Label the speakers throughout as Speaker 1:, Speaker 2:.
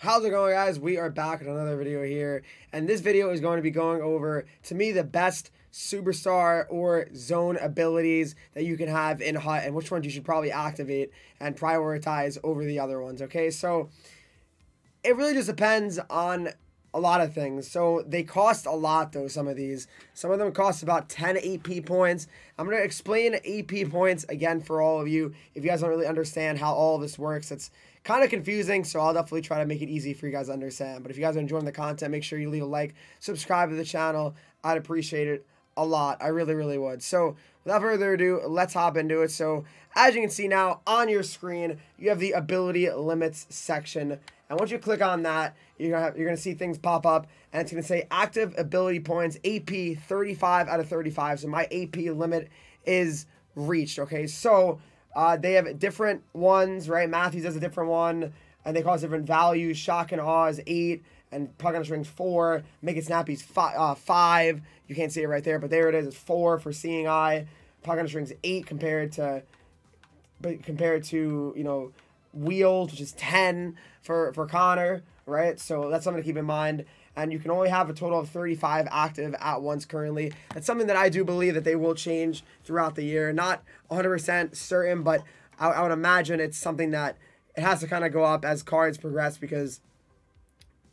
Speaker 1: How's it going, guys? We are back with another video here, and this video is going to be going over, to me, the best superstar or zone abilities that you can have in HUT and which ones you should probably activate and prioritize over the other ones. Okay, so it really just depends on a lot of things. So they cost a lot, though. Some of them cost about 10 AP points. I'm going to explain AP points again for all of you if you guys don't really understand how all of this works. It's kind of confusing, so I'll definitely try to make it easy for you guys to understand. But if you guys are enjoying the content, make sure you leave a like, subscribe to the channel. I'd appreciate it a lot. I really, really would. So without further ado, let's hop into it. So as you can see now on your screen, you have the ability limits section. And once you click on that, you're gonna see things pop up, and it's gonna say active ability points, AP 35 out of 35. So my AP limit is reached. Okay, so they have different ones, right? Matthews has a different one, and they cost different values. Shock and Awe is 8, and Puck on the Strings 4. Make It Snappy's 5. You can't see it right there, but there it is. It's 4 for Seeing Eye. Puck on the Strings 8 compared to you know, Wheels, which is 10 for Connor, right? So that's something to keep in mind. And you can only have a total of 35 active at once currently. That's something that I do believe that they will change throughout the year. Not 100% certain, but I would imagine it's something that it has to kind of go up as cards progress, because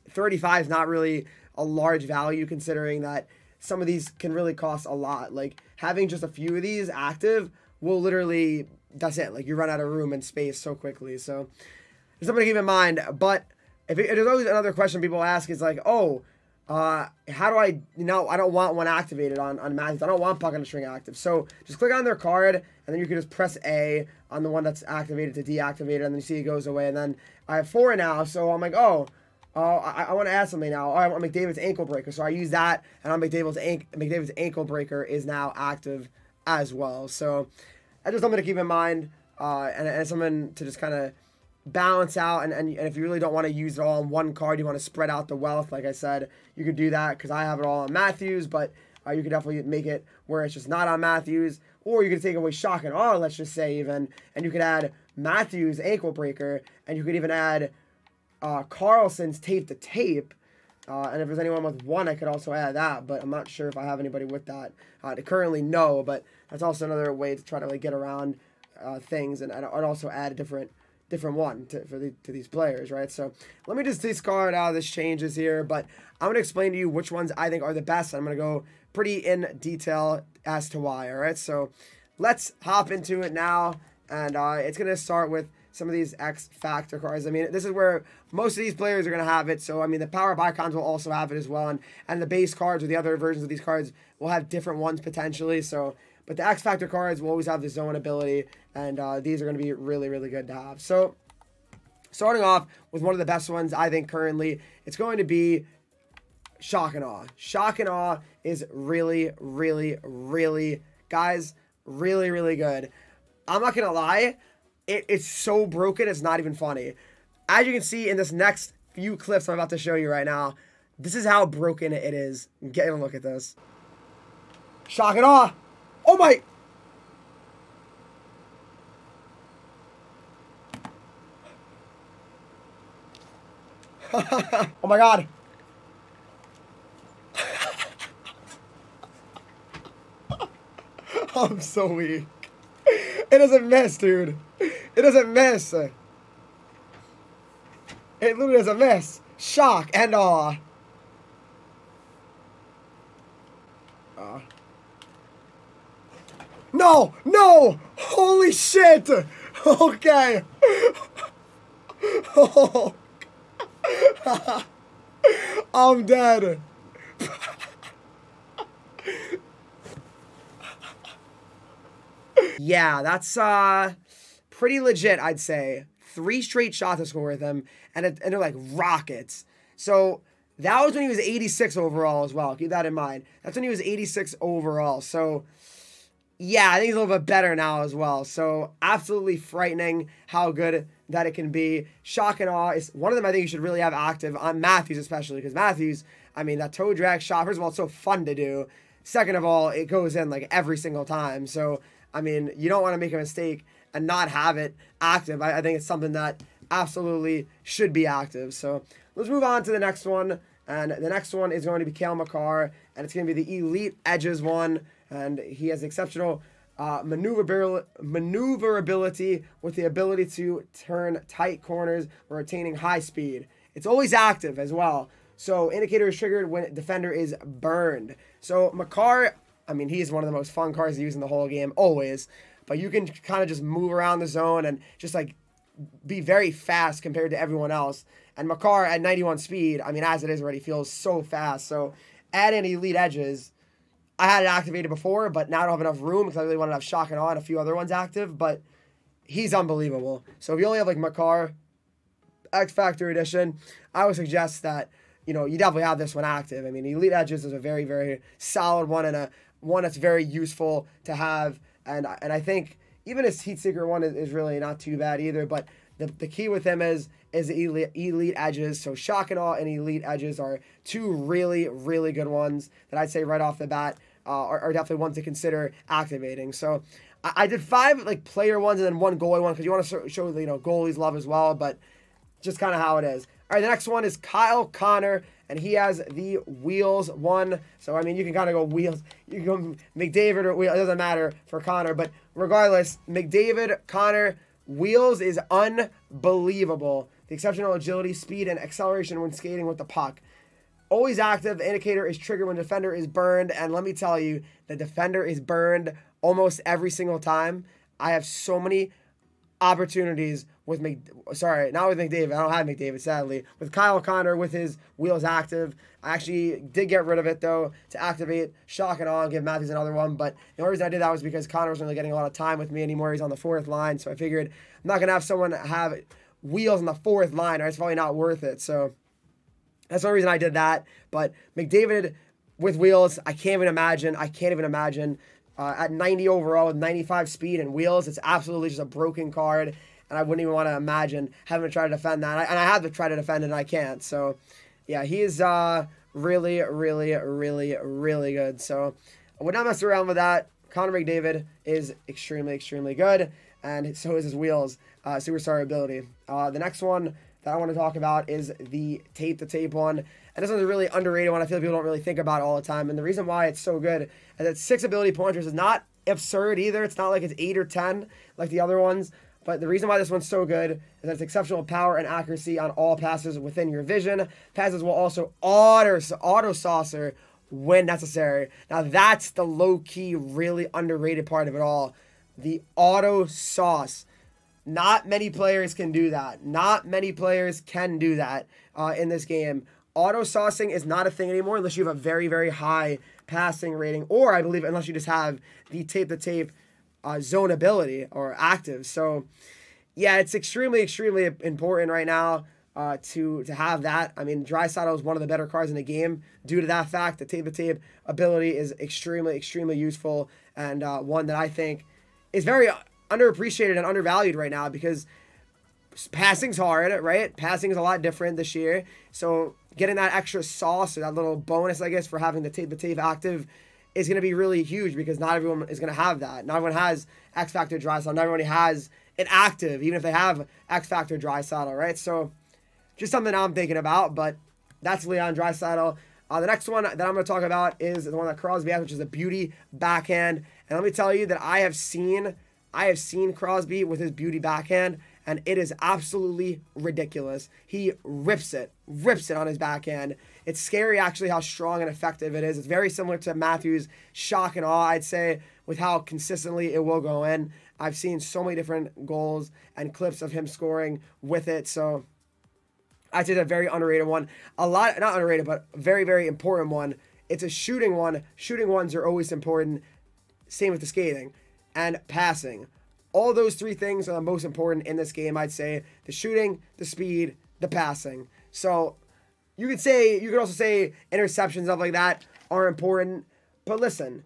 Speaker 1: 35 is not really a large value considering that some of these can really cost a lot. Like having just a few of these active will literally, that's it. Like you run out of room and space so quickly. So there's something to keep in mind. But there's always another question people ask is like, oh, how do I, I don't want one activated on Matthews. I don't want Puck on the String active. So just click on their card, and then you can just press A on the one that's activated to deactivate it, and then you see it goes away. And then I have 4 now, so I'm like, I want to add something now. I want McDavid's ankle breaker. So I use that, and on McDavid's ankle breaker is now active as well. So that's just something to keep in mind, and something to just kind of balance out. And if you really don't want to use it all on one card, you want to spread out the wealth, like I said, you could do that, because I have it all on Matthews, but you could definitely make it where it's just not on Matthews. Or you could take away Shock and Awe, let's just say, even, and you could add Matthews ankle breaker, and you could even add Carlson's tape to tape. And if there's anyone with 1, I could also add that, but I'm not sure if I have anybody with that. Currently, no, but that's also another way to try to like get around things, and also add a different one to these players, right? So let me just discard out this changes here, but I'm gonna explain to you which ones I think are the best. I'm gonna go pretty in detail as to why. All right, so let's hop into it now, and it's gonna start with some of these X Factor cards. I mean, this is where most of these players are going to have it. So, I mean, the Power Icons will also have it as well. And the base cards or the other versions of these cards will have different ones potentially. So, but the X Factor cards will always have the zone ability. And these are going to be really, really good to have. So, starting off with one of the best ones, I think, currently, it's going to be Shock and Awe. Shock and Awe is really, really, really, guys, really, really good. I'm not going to lie. It's so broken, it's not even funny. As you can see in this next few clips I'm about to show you right now, this is how broken it is. Get a look at this. Shock and Awe. Oh my. Oh my god. I'm so weak. It doesn't miss, dude. It doesn't miss. It literally doesn't miss. Shock and Awe. No! No! Holy shit! Okay. Oh. I'm dead. Yeah, that's pretty legit, I'd say. 3 straight shots to score with him, and they're like rockets. So that was when he was 86 overall as well. Keep that in mind. That's when he was 86 overall. So yeah, I think he's a little bit better now as well. So absolutely frightening how good that it can be. Shock and Awe is one of them I think you should really have active on Matthews, especially because Matthews, I mean, that toe drag shot, first of all, it's so fun to do. Second of all, it goes in like every single time. So I mean, you don't want to make a mistake and not have it active. I think it's something that absolutely should be active. So let's move on to the next one. And the next one is going to be Cale Makar, and it's going to be the Elite Edges one. And he has exceptional maneuverability with the ability to turn tight corners or attaining high speed. It's always active as well. So indicator is triggered when defender is burned. So Makar, I mean, he's one of the most fun cards to use in the whole game, always. But you can kind of just move around the zone and just like be very fast compared to everyone else. And Makar at 91 speed, I mean, as it is already, feels so fast. So add in Elite Edges. I had it activated before, but now I don't have enough room because I really want to have Shock and Awe and a few other ones active. But he's unbelievable. So if you only have like Makar, X Factor Edition, I would suggest that, you know, you definitely have this one active. I mean, Elite Edges is a very, very solid one and a one that's very useful to have. And I think even his Heat Seeker one is really not too bad either. But the key with him is the Elite Edges. So Shock and Awe and Elite Edges are two really, really good ones that I'd say right off the bat are definitely ones to consider activating. So I did 5 like player ones and then 1 goalie one because you want to show you know goalies love as well. But just kind of how it is. All right, the next one is Kyle Connor, and he has the Wheels one. So, I mean, you can kind of go Wheels. You can go McDavid or Wheels. It doesn't matter for Connor. But regardless, McDavid, Connor, Wheels is unbelievable. The exceptional agility, speed, and acceleration when skating with the puck. Always active. The indicator is triggered when defender is burned. And let me tell you, the defender is burned almost every single time. I have so many opportunities with not with McDavid. I don't have McDavid, sadly. With Kyle Connor, with his Wheels active. I actually did get rid of it, though, to activate Shock and Awe and give Matthews another one. But the only reason I did that was because Connor wasn't really getting a lot of time with me anymore. He's on the 4th line. So I figured I'm not going to have someone have Wheels on the 4th line, or it's probably not worth it. So that's the only reason I did that. But McDavid with Wheels, I can't even imagine. At 90 overall with 95 speed and Wheels, it's absolutely just a broken card. And I wouldn't even want to imagine having to try to defend that. And I have to try to defend it, and I can't. So, yeah, he's really, really, really, really good. So, I would not mess around with that. Connor McDavid is extremely, extremely good. And so is his Wheels superstar ability. The next one that I want to talk about is the tape-to-tape one. And this one's a really underrated one. I feel like people don't really think about it all the time. And the reason why it's so good is that 6 ability pointers is not absurd either. It's not like it's 8 or 10 like the other ones. But the reason why this one's so good is that it's exceptional power and accuracy on all passes within your vision. Passes will also auto saucer when necessary. Now that's the low-key, really underrated part of it all. The auto sauce. Not many players can do that. Not many players can do that in this game. Auto saucing is not a thing anymore unless you have a very, very high passing rating, or I believe unless you just have the tape-to-tape zone ability or active. So, yeah, it's extremely, extremely important right now to have that. I mean, Draisaitl is one of the better cards in the game due to that fact. The tape-to-tape ability is extremely, extremely useful, and one that I think is very underappreciated and undervalued right now because passing's hard, right? Passing is a lot different this year. So getting that extra sauce or that little bonus, I guess, for having the tape-to-tape active is going to be really huge because not everyone is going to have that. Not everyone has X Factor Draisaitl. Not everyone has an active, even if they have X Factor Draisaitl, right? So just something I'm thinking about, but that's Leon Draisaitl. The next one that I'm going to talk about is the one that Crosby has, which is a beauty backhand. And let me tell you that I have seen Crosby with his beauty backhand, and it is absolutely ridiculous. He rips it on his backhand. It's scary, actually, how strong and effective it is. It's very similar to Matthews' Shock and Awe, I'd say, with how consistently it will go in. I've seen so many different goals and clips of him scoring with it, so I'd say it's a very underrated one. Not underrated, but very, very important one. It's a shooting one. Shooting ones are always important. Same with the skating and passing. All those 3 things are the most important in this game, I'd say. The shooting, the speed, the passing. So you could also say interceptions, stuff like that are important. But listen,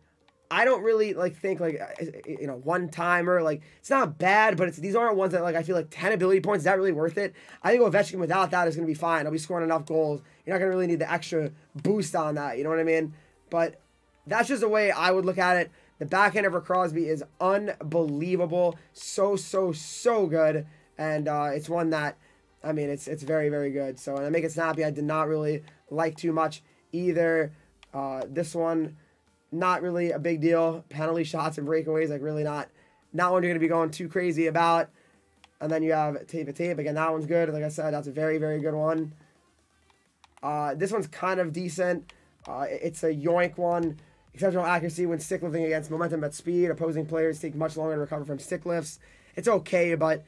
Speaker 1: I don't really think one-timer. It's not bad, but these aren't ones that I feel like 10 ability points, is that really worth it? I think Ovechkin without that is going to be fine. He'll be scoring enough goals. You're not going to really need the extra boost on that, you know what I mean? But that's just the way I would look at it. The backhand of Crosby is unbelievable. So good. And it's one that I mean, it's very, very good. So, and I Make It Snappy, I did not really like too much either. This one, not really a big deal. Penalty shots and breakaways, like really not one you're going to be going too crazy about. And then you have Tape It Tape. Again, that one's good. Like I said, that's a very, very good one. This one's kind of decent. It's a yoink one. Exceptional accuracy when stick lifting against momentum at speed. Opposing players take much longer to recover from stick lifts. It's okay, but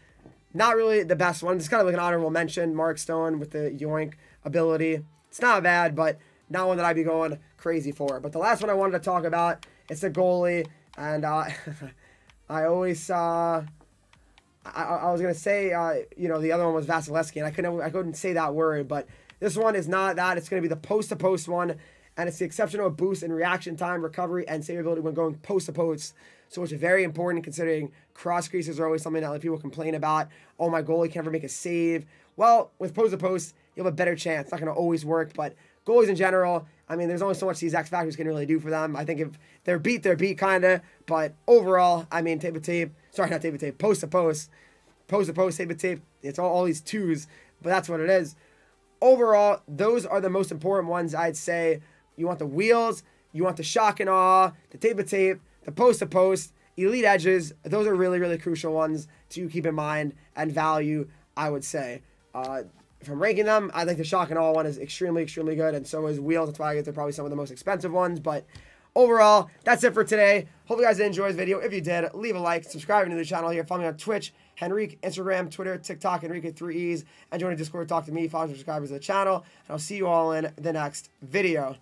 Speaker 1: not really the best one. It's kind of like an honorable mention. Mark Stone with the yoink ability. It's not bad, but not one that I'd be going crazy for. But the last one I wanted to talk about, it's a goalie. And I always I was going to say, you know, the other one was Vasilevsky, and I couldn't say that word, but this one is not that. It's going to be the post-to-post one, and it's the exceptional boost in reaction time, recovery, and save ability when going post-to-post. So it's very important considering cross creases are always something that like, people complain about. Oh, my goalie can never make a save. Well, with post-to-post, you have a better chance. It's not going to always work, but goalies in general, I mean, there's only so much these X Factors can really do for them. I think if they're beat, kind of. But overall, I mean, post-to-post, tape-to-tape, it's all these twos, but that's what it is. Overall, those are the most important ones, I'd say. You want the wheels, you want the shock and awe, the tape-to-tape, the post-to-post, elite edges. Those are really, really crucial ones to keep in mind and value, I would say. If I'm ranking them, I think the shock and awe one is extremely, extremely good, and so is wheels. That's why I get they're probably some of the most expensive ones, but overall, that's it for today. Hope you guys did enjoy this video. If you did, leave a like, subscribe to the channel here, follow me on Twitch, Henreek, Instagram, Twitter, TikTok, Henreek with 3 E's, and join the Discord, talk to me, follow subscribers of the channel, and I'll see you all in the next video.